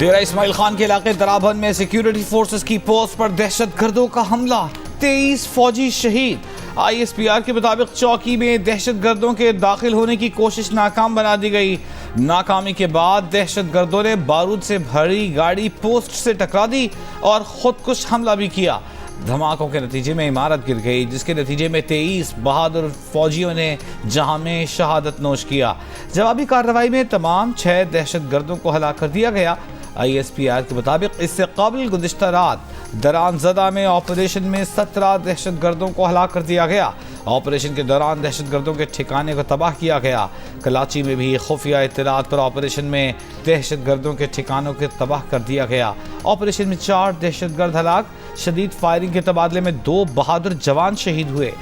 डेरा इस्माइल खान के इलाके दराबन में सिक्योरिटी फोर्सेस की पोस्ट पर दहशतगर्दों का हमला, 23 फौजी शहीद। ISPR के मुताबिक चौकी में दहशतगर्दों के दाखिल होने की कोशिश नाकाम बना दी गई। नाकामी के बाद दहशतगर्दों ने बारूद से भरी गाड़ी पोस्ट से टकरा दी और खुदकुश हमला भी किया। धमाकों के नतीजे में इमारत गिर गई, जिसके नतीजे में 23 बहादुर फौजियों ने जहां में शहादत नोश किया। जवाबी कार्रवाई में तमाम 6 दहशतगर्दों को हलाक कर दिया गया। ISPR के मुताबिक इससे कबल गुज़िश्ता रात दरानज़दा में ऑपरेशन में 17 दहशतगर्दों को हलाक कर दिया गया। ऑपरेशन के दौरान दहशतगर्दों के ठिकाने को तबाह किया गया। कराची में भी खुफिया इत्तलात पर ऑपरेशन में दहशतगर्दों के ठिकानों को तबाह कर दिया गया। ऑपरेशन में 4 दहशतगर्द हलाक, शदीद फायरिंग के तबादले में 2 बहादुर जवान शहीद हुए।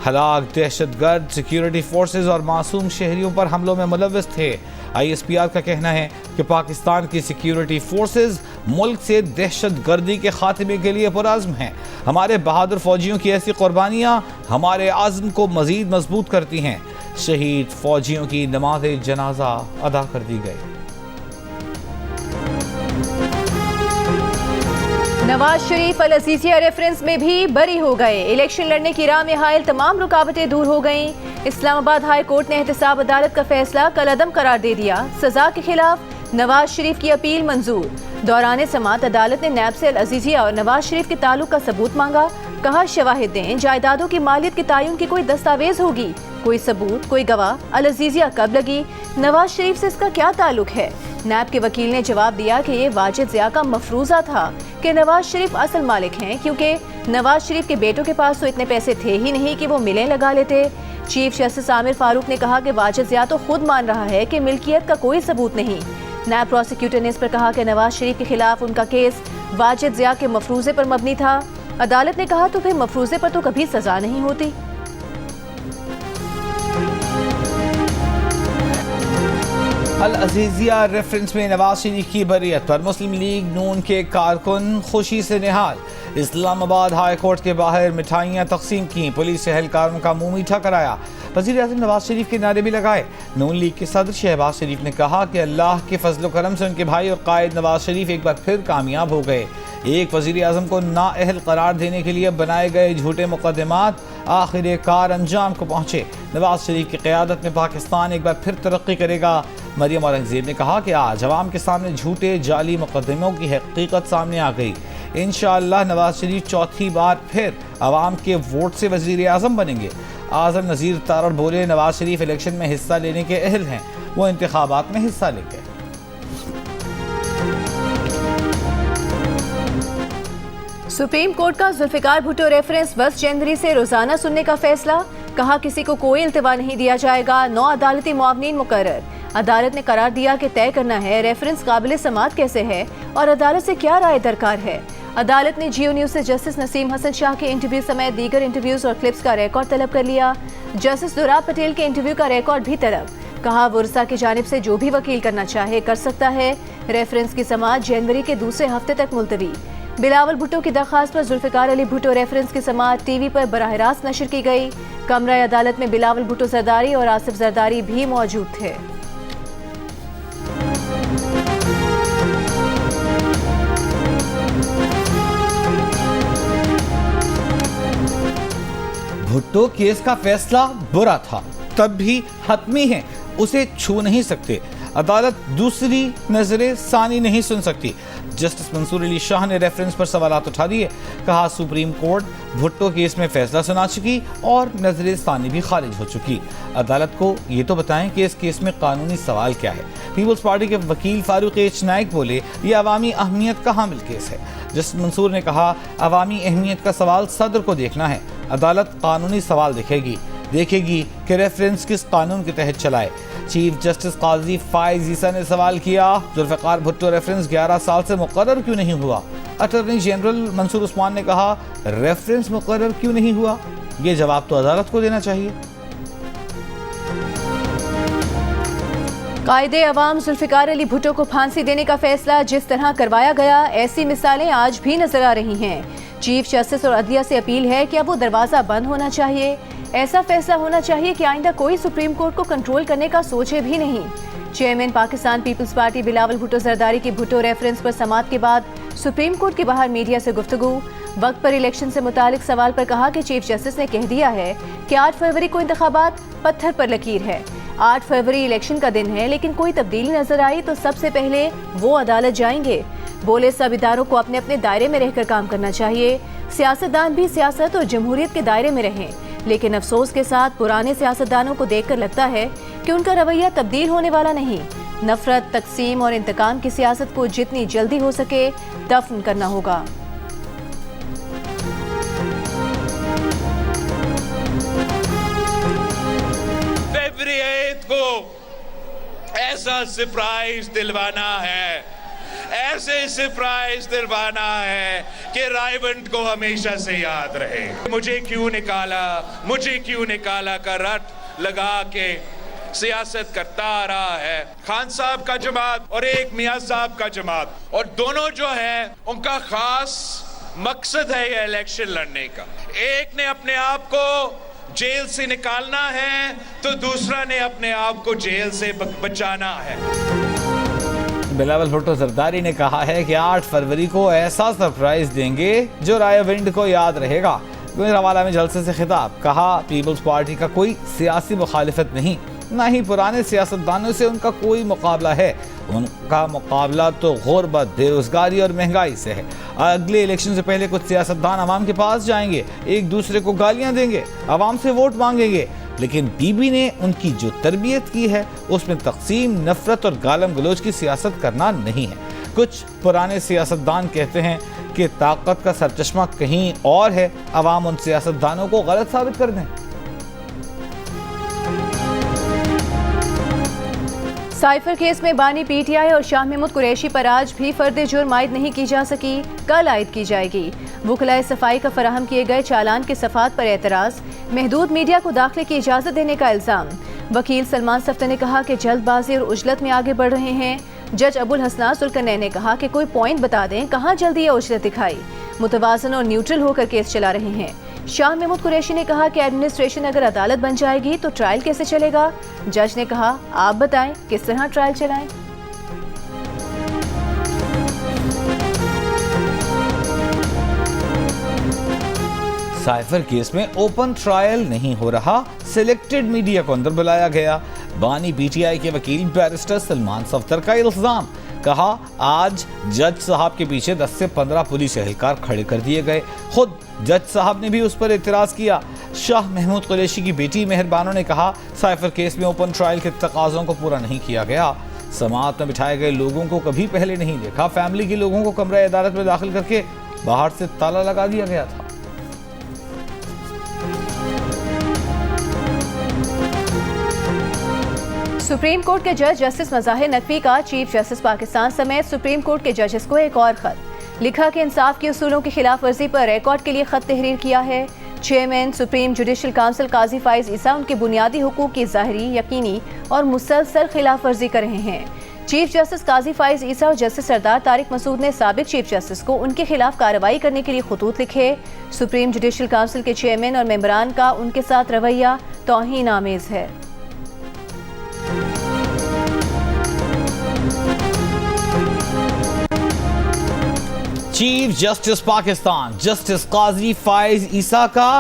हलाक दहशतगर्द सिक्योरिटी फोर्सेज और मासूम शहरियों पर हमलों में मुलव्वस थे। ISPR का कहना है कि पाकिस्तान की सिक्योरिटी फोर्सेज मुल्क से दहशतगर्दी के खात्मे के लिए पुरअज़्म हैं। हमारे बहादुर फौजियों की ऐसी कुर्बानियाँ हमारे आज़्म को मज़ीद मजबूत करती हैं। शहीद फौजियों की नमाज जनाजा अदा कर दी गई। नवाज शरीफ अल अजीजिया रेफरेंस में भी बरी हो गए। इलेक्शन लड़ने की राह में हायल तमाम रुकावटें दूर हो गईं। इस्लामाबाद हाई कोर्ट ने एहतसाब अदालत का फैसला कलअदम करार दे दिया। सजा के खिलाफ नवाज शरीफ की अपील मंजूर। दौरान समात अदालत ने नैब से अल अजीजिया और नवाज शरीफ के ताल्लुक का सबूत मांगा। कहा शवाहिद दें, जायदादों की मालियत के तयन की कोई दस्तावेज होगी, कोई सबूत, कोई गवाह। अल अजीजिया कब लगी, नवाज शरीफ से इसका क्या ताल्लुक है। नैब के वकील ने जवाब दिया कि ये वाजिद ज़िया का मफरूज़ा था कि नवाज शरीफ असल मालिक हैं, क्योंकि नवाज शरीफ के बेटों के पास तो इतने पैसे थे ही नहीं कि वो मिलें लगा लेते। चीफ जस्टिस आमिर फारूक ने कहा कि वाजिद ज़िया तो खुद मान रहा है कि मिल्कियत का कोई सबूत नहीं। नैब प्रोसिक्यूटर ने इस पर कहा कि नवाज शरीफ के खिलाफ उनका केस वाजिद ज़िया के मफरूज़े पर मबनी था। अदालत ने कहा तो फिर मफरूज़े पर तो कभी सजा नहीं होती। अल अजीजिया रेफरेंस में नवाज शरीफ की बरीयत पर मुस्लिम लीग नून के कारकुन खुशी से निहाल। इस्लामाबाद हाई कोर्ट के बाहर मिठाइयाँ तकसीम की, पुलिस एहलकारों का मुंह मीठा कराया। वज़ीर आज़म नवाज शरीफ के नारे भी लगाए। नून लीग के सदर शहबाज शरीफ ने कहा कि अल्लाह के फजल करम से उनके भाई और कायद नवाज शरीफ एक बार फिर कामयाब हो गए। एक वज़ीर आज़म को नाअहल करार देने के लिए बनाए गए झूठे मुकदमात आखिरकार अंजाम को पहुँचे। नवाज शरीफ की क़यादत में पाकिस्तान एक बार फिर तरक्की करेगा। मरियम औरंगज़ेब ने कहा कि आज अवाम के सामने झूठे जाली मुकदमों की हकीकत सामने आ गई। इंशाअल्लाह नवाज शरीफ चौथी बार फिर अवाम के वोट से वज़ीर आज़म बनेंगे। आज़म नज़ीर तारड़ बोले, नवाज शरीफ इलेक्शन में हिस्सा लेने के अहल हैं, वो इंतखाबात में हिस्सा लेंगे। सुप्रीम कोर्ट का जुल्फिकार भुट्टो रेफरेंस 10 जनवरी से रोजाना सुनने का फैसला। कहा किसी को कोई इल्तिवा नहीं दिया जाएगा। 9 अदालती मुआवनीन मुकर्रर। अदालत ने करार दिया कि तय करना है रेफरेंस काबिल समात कैसे है और अदालत से क्या राय दरकार है। अदालत ने जियो न्यूज से जस्टिस नसीम हसन शाह के इंटरव्यू समेत दीगर इंटरव्यूज और क्लिप्स का रिकॉर्ड तलब कर लिया। जस्टिस दुराब पटेल के इंटरव्यू का रिकॉर्ड भी तलब। कहा वुरसा की जानिब से जो भी वकील करना चाहे कर सकता है। रेफरेंस की समात जनवरी के दूसरे हफ्ते तक मुलतवी। बिलावल भुट्टो की दरखास्त पर जुल्फिकार अली भुट्टो रेफरेंस की समात टीवी पर बराह रास्त नशर की गई। कमरा अदालत में बिलावल भुट्टो जरदारी और आसिफ जरदारी भी मौजूद थे। भुट्टो केस का फैसला बुरा था, तब भी हतमी है, उसे छू नहीं सकते। अदालत दूसरी नजरें सानी नहीं सुन सकती। जस्टिस मंसूर अली शाह ने रेफरेंस पर सवालात उठा दिए। कहा सुप्रीम कोर्ट भुट्टो केस में फैसला सुना चुकी और नजरें सानी भी खारिज हो चुकी। अदालत को ये तो बताएं कि इस केस में कानूनी सवाल क्या है। पीपल्स पार्टी के वकील फारूक एच नाइक बोले, ये अवामी अहमियत का हामिल केस है। जस्टिस मंसूर ने कहा अवामी अहमियत का सवाल सदर को देखना है। अदालत कानूनी सवाल देखेगी कि रेफरेंस किस कानून के तहत चलाए। चीफ जस्टिस काजी फाइज ईसा ने सवाल किया, जुल्फिकार भुट्टो रेफरेंस 11 साल से मुकर्रर क्यों नहीं हुआ। अटॉर्नी जनरल मंसूर उस्मान ने कहा रेफरेंस मुकर्रर क्यों नहीं हुआ, ये जवाब तो अदालत को देना चाहिए। कायदे अवाम जुल्फिकार अली भुट्टो को फांसी देने का फैसला जिस तरह करवाया गया, ऐसी मिसालें आज भी नजर आ रही हैं। चीफ जस्टिस और अदलिया से अपील है कि अब वो दरवाजा बंद होना चाहिए। ऐसा फैसला होना चाहिए कि आइंदा कोई सुप्रीम कोर्ट को कंट्रोल करने का सोचे भी नहीं। चेयरमैन पाकिस्तान पीपल्स पार्टी बिलावल भुट्टो जरदारी की भुट्टो रेफरेंस पर समाअत के बाद सुप्रीम कोर्ट के बाहर मीडिया से गुफ्तगू। वक्त पर इलेक्शन से मुतालिक सवाल पर कहा कि चीफ जस्टिस ने कह दिया है कि 8 फरवरी को इंतखाबात पत्थर पर लकीर है। 8 फरवरी इलेक्शन का दिन है, लेकिन कोई तब्दीली नजर आई तो सबसे पहले वो अदालत जाएंगे। बोले सब इदारों को अपने अपने दायरे में रहकर काम करना चाहिए। सियासतदान भी सियासत और जमहूरियत के दायरे में रहें। लेकिन अफसोस के साथ पुराने सियासतदानों को देखकर लगता है कि उनका रवैया तब्दील होने वाला नहीं। नफरत, तकसीम और इंतकाम की सियासत को जितनी जल्दी हो सके दफन करना होगा। फरवरी 8 को ऐसा सरप्राइज दिलवाना है, ऐसे सरप्राइज दिलवाना है कि रायवंत को हमेशा से याद रहे। मुझे क्यों निकाला का रट लगा के सियासत करता आ रहा है। खान साहब का जमात और एक मियां साहब का जमात, और दोनों जो है उनका खास मकसद है ये इलेक्शन लड़ने का। एक ने अपने आप को जेल से निकालना है तो दूसरा ने अपने आप को जेल से बचाना है। बिलावल भुट्टो जरदारी ने कहा है कि 8 फरवरी को ऐसा सरप्राइज देंगे जो रायविंड को याद रहेगा। गुजरांवाला में जलसे से खिताब, कहा पीपल्स पार्टी का कोई सियासी मुखालिफत नहीं, ना ही पुराने सियासतदानों से उनका कोई मुकाबला है। उनका मुकाबला तो गुर्बत, बेरोजगारी और महंगाई से है। अगले इलेक्शन से पहले कुछ सियासतदान आवाम के पास जाएंगे, एक दूसरे को गालियां देंगे, आवाम से वोट मांगेंगे, लेकिन बीबी ने उनकी जो तरबियत की है उसमें तकसीम, नफरत और गालम गलोच की सियासत करना नहीं है। कुछ पुराने सियासतदान कहते हैं कि ताकत का सरचश्मा कहीं और है, आवाम उन सियासतदानों को गलत साबित कर दें। साइफर केस में बानी पीटीआई और शाह महमूद कुरैशी पर आज भी फर्द जुर्म आयद नहीं की जा सकी, कल आयद की जाएगी। वकलाए सफाई का फराहम किए गए चालान के सफात पर एतराज, महदूद मीडिया को दाखिले की इजाज़त देने का इल्ज़ाम। वकील सलमान सफ्तर ने कहा कि जल्दबाजी और उजलत में आगे बढ़ रहे हैं। जज अबुल हसना जुल्करनैन ने कहा कि कोई पॉइंट बता दें, कहाँ जल्दी या उजलत दिखाई। मुतवाज़न और न्यूट्रल होकर केस चला रहे हैं। शाह महमूद कुरैशी ने कहा कि एडमिनिस्ट्रेशन अगर अदालत बन जाएगी तो ट्रायल कैसे चलेगा। जज ने कहा, आप बताएं किस तरह ट्रायल चलाएं। साइफर केस में ओपन ट्रायल नहीं हो रहा, सिलेक्टेड मीडिया को अंदर बुलाया गया। बानी पीटीआई के वकील बैरिस्टर सलमान सफ्तर का इल्जाम, कहा आज जज साहब के पीछे 10 से 15 पुलिस एहलकार खड़े कर दिए गए। खुद जज साहब ने भी उस पर एतराज किया। शाह महमूद कुरैशी की बेटी मेहरबानो ने कहा साइफर केस में ओपन ट्रायल के तकाज़ों को पूरा नहीं किया गया। समाअत में बिठाए गए लोगों को कभी पहले नहीं देखा। फैमिली के लोगों को कमरा अदालत में दाखिल करके बाहर से ताला लगा दिया गया था। सुप्रीम कोर्ट के जज जस्टिस मज़ाहिर नकवी का चीफ जस्टिस पाकिस्तान समेत सुप्रीम कोर्ट के जजेस को एक और खत लिखा कि इंसाफ के उसूलों की खिलाफ वर्जी पर रिकॉर्ड के लिए खत तहरीर किया है। चेयरमैन सुप्रीम जुडिशल काउंसिल काजी फाइज ईसा उनके बुनियादी हुकूक की ज़ाहिरी, यकीनी और मुसलसल खिलाफ वर्जी कर रहे हैं। चीफ जस्टिस काजी फाइज ईसा और जस्टिस सरदार तारिक मसूद ने साबिक चीफ जस्टिस को उनके खिलाफ कार्रवाई करने के लिए खतूत लिखे। सुप्रीम जुडिशल काउंसिल के चेयरमैन और मेंबरान का उनके साथ रवैया तौहीन आमेज है। चीफ जस्टिस पाकिस्तान जस्टिस काजी फाइज ईसा का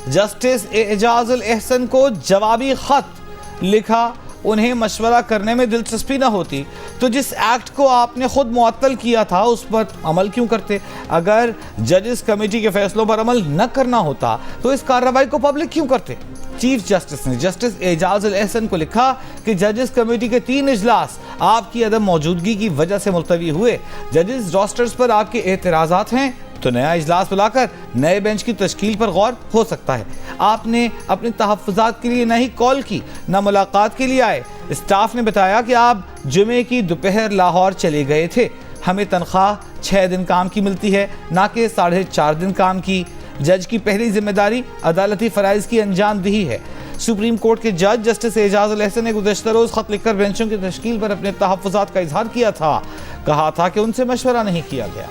जस्टिस एजाजुल एहसन को जवाबी खत लिखा। उन्हें मशवरा करने में दिलचस्पी न होती तो जिस एक्ट को आपने खुद मुअत्तल किया था उस पर अमल क्यों करते। अगर जजेस कमेटी के फैसलों पर अमल न करना होता तो इस कार्रवाई को पब्लिक क्यों करते। चीफ जस्टिस ने जस्टिस एजाजुल एहसन को लिखा कि जजेस कमेटी के 3 इजलास आपकी अदम मौजूदगी की वजह से मुलतवी हुए। जजेस रोस्टर्स पर आपके एतराज़ात हैं तो नया इजलास बुलाकर नए बेंच की तश्कील पर गौर हो सकता है। आपने अपने तहफ़्फ़ुज़ात के लिए न ही कॉल की न मुलाकात के लिए आए। स्टाफ ने बताया कि आप जुमे की दोपहर लाहौर चले गए थे। हमें तनख्वाह 6 दिन काम की मिलती है ना कि 4.5 दिन काम की। जज की पहली जिम्मेदारी अदालती फ़राइज़ की अंजामदही है। सुप्रीम कोर्ट के जज जस्टिस एजाजुल एहसन ने गुज़श्ता रोज़ ख़त लिखकर बेंचों की तश्कील पर अपने तहफ़्फ़ुज़ात का इजहार किया था। कहा था कि उनसे मशवरा नहीं किया गया।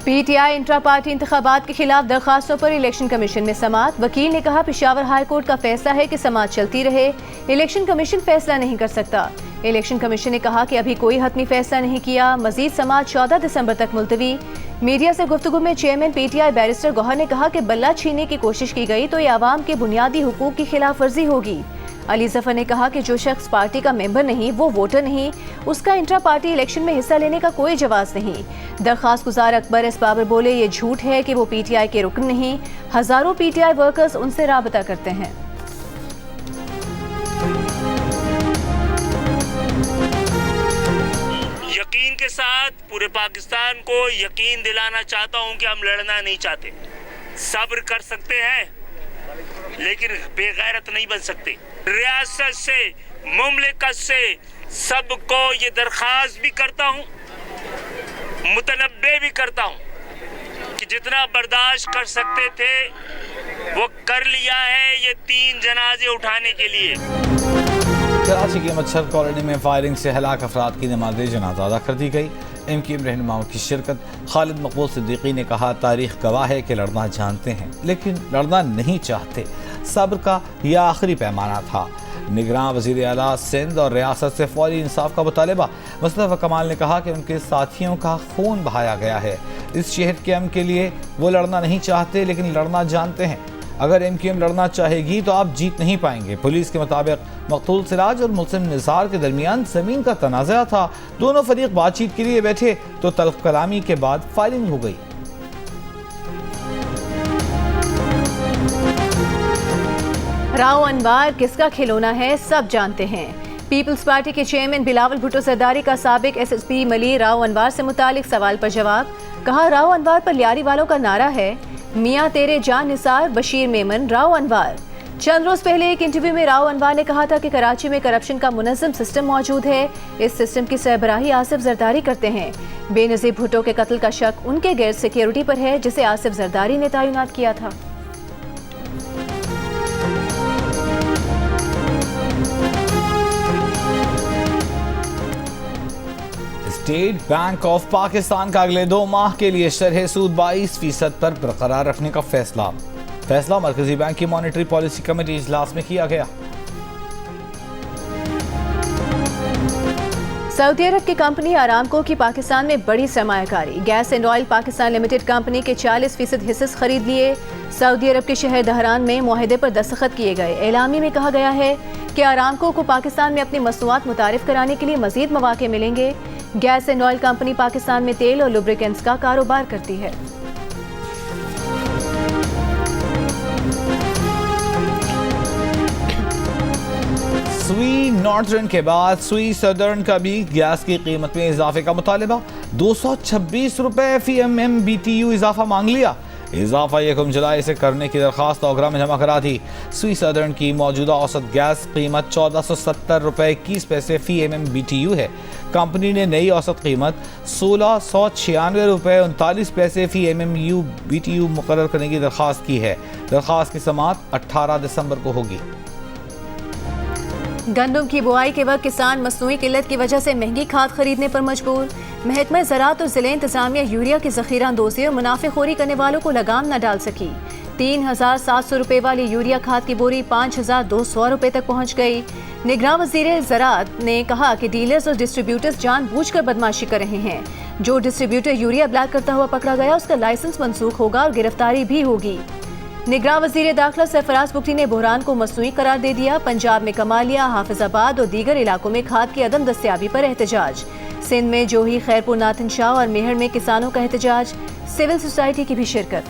पीटीआई इंट्रा पार्टी इंतखाबात के खिलाफ दरखास्तों पर इलेक्शन कमीशन में समाअत। वकील ने कहा पेशावर हाई कोर्ट का फैसला है कि समाअत चलती रहे, इलेक्शन कमीशन फैसला नहीं कर सकता। इलेक्शन कमीशन ने कहा कि अभी कोई हतमी फैसला नहीं किया। मजीद समाअत 14 दिसंबर तक मुलतवी। मीडिया से गुफ्तगू में चेयरमैन पीटीआई बैरिस्टर गौहर ने कहा कि बल्ला छीनने की कोशिश की गई तो ये आवाम के बुनियादी हुकूक की खिलाफ वर्जी होगी। अली जफर ने कहा कि जो शख्स पार्टी का मेंबर नहीं, वो वोटर नहीं, उसका इंट्रा पार्टी इलेक्शन में हिस्सा लेने का कोई जवाज नहीं। दरखास्त गुजार अकबर एस बाबर बोले ये झूठ है कि वो पीटीआई के रुकन नहीं, हजारों पीटीआई वर्कर्स उनसे राबता करते हैं। यकीन के साथ पूरे पाकिस्तान को यकीन दिलाना चाहता हूं कि हम लड़ना नहीं चाहते। सब्र कर सकते हैं लेकिन बेगैरत नहीं बन सकते। रियासत से, मुमलिकत से सबको ये दरख्वास्त भी करता हूं, मुतनब्बे भी करता हूं कि जितना बर्दाश्त कर सकते थे वो कर लिया है ये 3 जनाजे उठाने के लिए। कराची की मच्छर कॉलोनी में फायरिंग से हलाक अफराद की नमाज जनाजा अदा कर दी गई। एमक्यूएम रहनुमाओं की शिरकत। खालिद मकबूल सिद्दीकी ने कहा तारीख गवाह है कि लड़ना जानते हैं लेकिन लड़ना नहीं चाहते। सब्र का यह आखिरी पैमाना था। निगरान वज़ीर आला सिंध और रियासत से फौरी इंसाफ का मुतालबा। मुस्तफ़ा कमाल ने कहा कि उनके साथियों का खून बहाया गया है। इस शहर के अमन के लिए वो लड़ना नहीं चाहते लेकिन लड़ना जानते हैं। अगर एमक्यूएम लड़ना चाहेगी तो आप जीत नहीं पाएंगे। पुलिस के मुताबिक मकतूल सिराज और मुहसिन निसार के दरमियान जमीन का तनाज़ा था। दोनों फरीक बातचीत के लिए बैठे तो तल्ख कलामी के बाद फायरिंग हो गई। राव अनवार किसका खिलौना है सब जानते हैं। पीपल्स पार्टी के चेयरमैन बिलावल भुट्टो सरदारी का साबिक एसएसपी मली राव अनवार से मुतालिक सवाल पर जवाब। कहा राव अनवार पर लियारी वालों का नारा है मियाँ तेरे जान निसार बशीर मेमन राव अनवार। चंद रोज पहले एक इंटरव्यू में राव अनवार ने कहा था कि कराची में करप्शन का मुनज़्ज़म सिस्टम मौजूद है। इस सिस्टम की सरबराही आसिफ जरदारी करते हैं। बेनज़ीर भुट्टो के कत्ल का शक उनके गैर सिक्योरिटी पर है जिसे आसिफ जरदारी ने तैनात किया था। स्टेट बैंक ऑफ पाकिस्तान का अगले 2 माह के लिए शरह सूद 22% पर बरकरार रखने का फैसला मरकजी बैंक की मॉनेटरी पॉलिसी कमेटी इजलास में किया गया। सऊदी अरब की कंपनी आरामको की पाकिस्तान में बड़ी सरमायाकारी। Gas and oil Pakistan limited company के 40% हिस्से खरीद लिए। सऊदी अरब के शहर दहरान में मुआहदे पर दस्तखत किए गए। एलामी में कहा गया है कि आरामको को पाकिस्तान में अपनी मसनूआत मुतारिफ कराने के लिए मजीद मौके मिलेंगे। Gas and oil company Pakistan में तेल और लुब्रिकेंट्स का कारोबार करती है। सुई नॉर्दर्न के बाद सुई सदर्न का भी गैस की कीमत में इजाफे का मुतालबा। 226 रुपए फी MMBTU इजाफा मांग लिया। इजाफा 1 जुलाई से करने की दरखास्त ओगरा में जमा करा दी। सुई सदर्न की मौजूदा औसत गैस कीमत 1470 रुपए 21 पैसे फी MMBTU है। कंपनी ने नई औसत कीमत 1696 रुपए 39 पैसे फी MMBTU मुकर्रर करने की दरखास्त की है। दरखास्त की समाअत 18 दिसंबर को होगी। गंदम की बुआई के वक्त किसान मसनूई किल्लत की वजह से महंगी खाद खरीदने पर मजबूर। महकमा ज़राअत और ज़िला इंतजामिया यूरिया की ज़ख़ीरा अंदोज़ी और मुनाफेखोरी करने वालों को लगाम न डाल सकी। 3700 रुपए वाली यूरिया खाद की बोरी 5200 रुपए तक पहुँच गई। निगरान वज़ीर ज़राअत ने कहा कि डीलर्स और डिस्ट्रीब्यूटर्स जानबूझकर बदमाशी कर रहे हैं। जो डिस्ट्रीब्यूटर यूरिया ब्लैक करता हुआ पकड़ा गया उसका लाइसेंस मनसूख होगा और गिरफ्तारी भी होगी। निगरान वज़ीर दाखिला सरफराज बुगटी ने बहरान को मसनूई करार दे दिया। पंजाब में कमालिया, हाफिजाबाद और दीगर इलाकों में खाद की अदम दस्तियाबी पर एहतजाज। सिंध में जोही, खैरपुर, नाथन शाह और मेहर में किसानों का एहतजाज। सिविल सोसाइटी की भी शिरकत।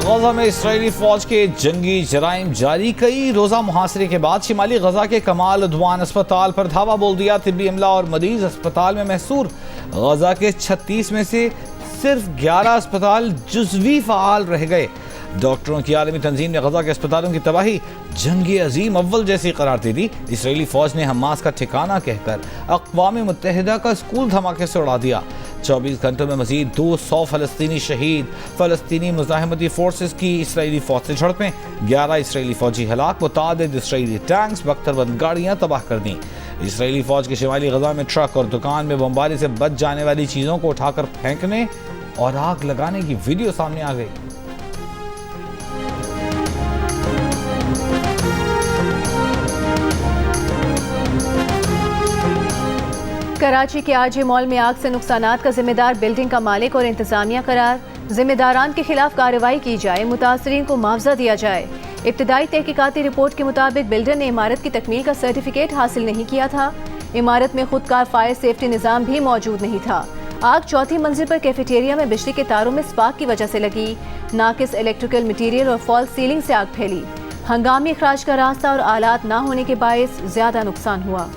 गजा में इसराइली फौज के जंगी जराइम जारी। कई रोजा मुहासरे के बाद शिमाली गजा के कमाल उद्वान अस्पताल पर धावा बोल दिया। तिब्बी अमला और मरीज अस्पताल में महसूर। गजा के 36 में से सिर्फ 11 अस्पताल जुज़वी फ़ाल रह गए। डॉक्टरों की आलमी तंजीम ने गजा के अस्पतालों की तबाही जंगी अजीम अव्वल जैसी करार दे दी। इसराइली फौज ने हमास का ठिकाना कहकर अक़वाम मुत्तहिदा का स्कूल धमाके से उड़ा दिया। 24 घंटों में मजीद 200 फ़लस्तीनी शहीद। फ़लस्तीनी मुज़ाहिमती फोर्सेस की इसराइली फौज से झड़पें। 11 इसराइली फौजी हलाक। मुतादिद इसराइली टैंक्स, बख्तरबंद गाड़ियाँ तबाह कर दी। इसराइली फौज के शिमाली गजा में ट्रक और दुकान में बमबारी से बच जाने वाली चीजों को उठाकर फेंकने और आग लगाने की वीडियो सामने आ गई। कराची के आरजे मॉल में आग से नुकसानात का जिम्मेदार बिल्डिंग का मालिक और इंतजामिया करार। जिम्मेदारान के खिलाफ कार्रवाई की जाए, मुतासरीन को मुआवजा दिया जाए। इब्तिदाई तहकीकाती रिपोर्ट के मुताबिक बिल्डर ने इमारत की तकमील का सर्टिफिकेट हासिल नहीं किया था। इमारत में खुदकार फायर सेफ्टी निज़ाम भी मौजूद नहीं था। आग चौथी मंजिल पर कैफेटेरिया में बिजली के तारों में स्पार्क की वजह से लगी। नाकिस इलेक्ट्रिकल मटीरियल और फॉल्स सीलिंग से आग फैली। हंगामी इखराज का रास्ता और आलात ना होने के बायस ज्यादा नुकसान हुआ।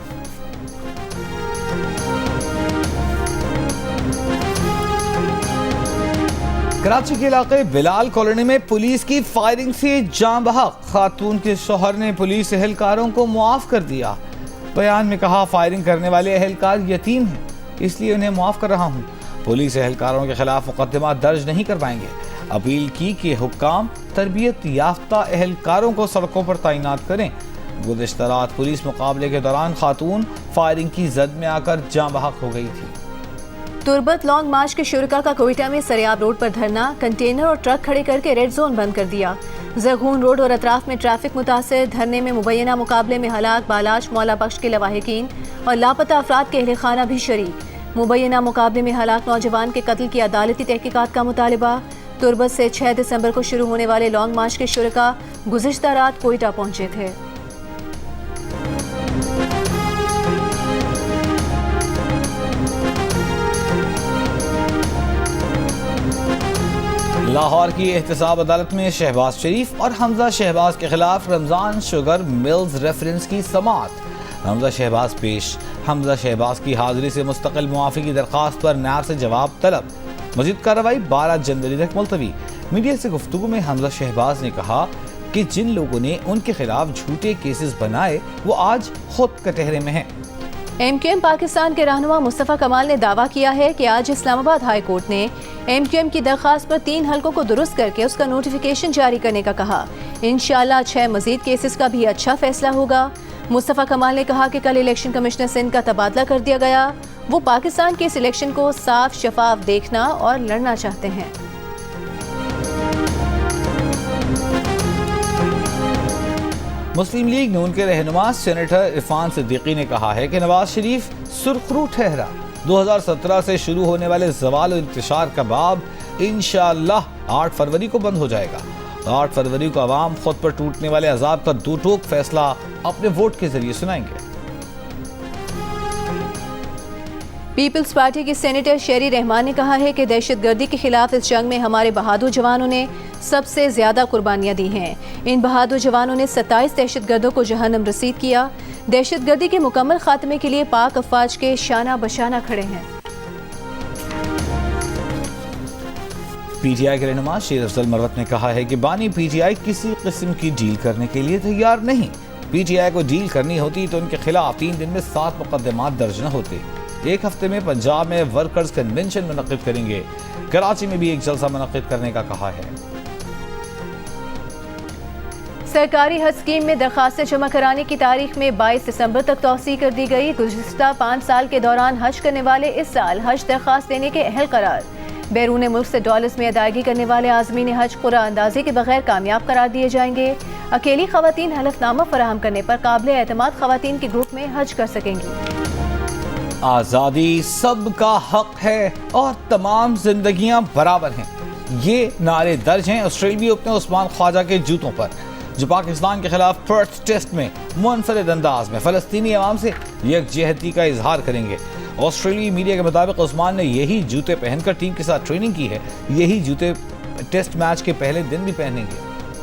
कराची के इलाके बिलाल कॉलोनी में पुलिस की फायरिंग से जान बहक खातून के शौहर ने पुलिस एहलकारों को मुआफ कर दिया। बयान में कहा, फायरिंग करने वाले एहलकार यतीम हैं, इसलिए उन्हें मुआफ कर रहा हूं। पुलिस एहलकारों के खिलाफ मुकदमा दर्ज नहीं करवाएंगे। अपील की कि हुक्काम तरबियत याफ्ता एहलकारों को सड़कों पर तैनात करें। गुज़िश्ता रात पुलिस मुकाबले के दौरान खातून फायरिंग की जद में आकर जान बहक हो गई थी। तुर्बत लॉन्ग मार्च के शुरका का कोयटा में सरियाब रोड पर धरना, कंटेनर और ट्रक खड़े करके रेड जोन बंद कर दिया। जरगून रोड और अतराफ में ट्रैफिक मुतासर। धरने में मुबैना मुकाबले में हलाक बालाच मौला बख्श के लवाहिकीन और लापता अफराद के अहले खाना भी शरीक। मुबैना मुकाबले में हलाक नौजवान के कत्ल की अदालती तहकीकात का मुतालबा। तुर्बत से 6 दिसंबर को शुरू होने वाले लॉन्ग मार्च के शुरका गुज़िश्ता रात कोयटा पहुंचे थे। लाहौर की एहतसाब अदालत में शहबाज शरीफ और हमजा शहबाज के खिलाफ रमजान शुगर मिल्स रेफरेंस की समाअत। हमजा शहबाज पेश। हमजा शहबाज की हाजिरी से मुस्तकिल मुआफ़ी की दरख्वास्त पर न्यार से जवाब तलब। मज़ीद कार्रवाई 12 जनवरी तक मुलतवी। मीडिया से गुफ्तगू में हमजा शहबाज ने कहा कि जिन लोगों ने उनके खिलाफ झूठे केसेस बनाए वो आज खुद कटहरे में हैं। MQM पाकिस्तान के रहनुमा मुस्तफ़ा कमाल ने दावा किया है कि आज इस्लामाबाद हाई कोर्ट ने MQM की दरख्वास्त पर 3 हलकों को दुरुस्त करके उसका नोटिफिकेशन जारी करने का कहा। इंशाअल्लाह 6 मजीद केसेस का भी अच्छा फैसला होगा। मुस्तफ़ा कमाल ने कहा कि कल इलेक्शन कमिश्नर सिंध का तबादला कर दिया गया। वो पाकिस्तान के इस इलेक्शन को साफ शफाफ देखना और लड़ना चाहते हैं। मुस्लिम लीग नून के रहनुमा सेनेटर इरफान सिद्दीकी ने कहा है कि नवाज शरीफ सुरखरू ठहरा। 2017 से शुरू होने वाले ज़वाल और इंतशार का बाब इंशाअल्लाह 8 फरवरी को बंद हो जाएगा। 8 फरवरी को आवाम खुद पर टूटने वाले अजाब का दो टोक फैसला अपने वोट के जरिए सुनाएंगे। पीपल्स पार्टी की सेनेटर शेरी रहमान ने कहा है कि दहशतगर्दी के खिलाफ इस जंग में हमारे बहादुर जवानों ने सबसे ज्यादा कुर्बानियां दी हैं। इन बहादुर जवानों ने 27 दहशतगर्दों को जहन्नम रसीद किया। दहशतगर्दी के मुकम्मल खात्मे के लिए पाक अफवाज के शाना बशाना खड़े हैं। PTI के रहनुमा शेर अफजल मरवत ने कहा है कि बानी PTI किसी किस्म की डील करने के लिए तैयार नहीं। PTI को डील करनी होती तो उनके खिलाफ 3 दिन में 7 मुकदमात दर्ज न होते। 1 हफ्ते में पंजाब में वर्कर्स कन्वेंशन मुनक्किद करेंगे। कराची में भी एक जलसा मुनक्किद करने का कहा है। सरकारी हज स्कीम में दरखास्तें जमा कराने की तारीख में 22 दिसंबर तक तौसी कर दी गई। गुज़िश्ता 5 साल के दौरान हज करने वाले इस साल हज दरखास्त देने के अहल करार। बैरून मुल्क से डॉलर्स में अदायगी करने वाले आज़मीन हज कुरा अंदाजे के बगैर कामयाब करार दिए जाएंगे। अकेली खवातीन हलफनामा फराहम करने पर काबिल एतमाद खवातीन के ग्रुप में हज कर सकेंगी। आज़ादी सबका हक है और तमाम जिंदगियां बराबर हैं, ये नारे दर्ज हैं ऑस्ट्रेलियाई ओपनर उस्मान ख्वाजा के जूतों पर, जो पाकिस्तान के खिलाफ पर्थ टेस्ट में मुनफरिद अंदाज में फ़लस्तीनी अवाम से यकजहती का इजहार करेंगे। ऑस्ट्रेलियाई मीडिया के मुताबिक उस्मान ने यही जूते पहनकर टीम के साथ ट्रेनिंग की है। यही जूते टेस्ट मैच के पहले दिन भी पहनेंगे।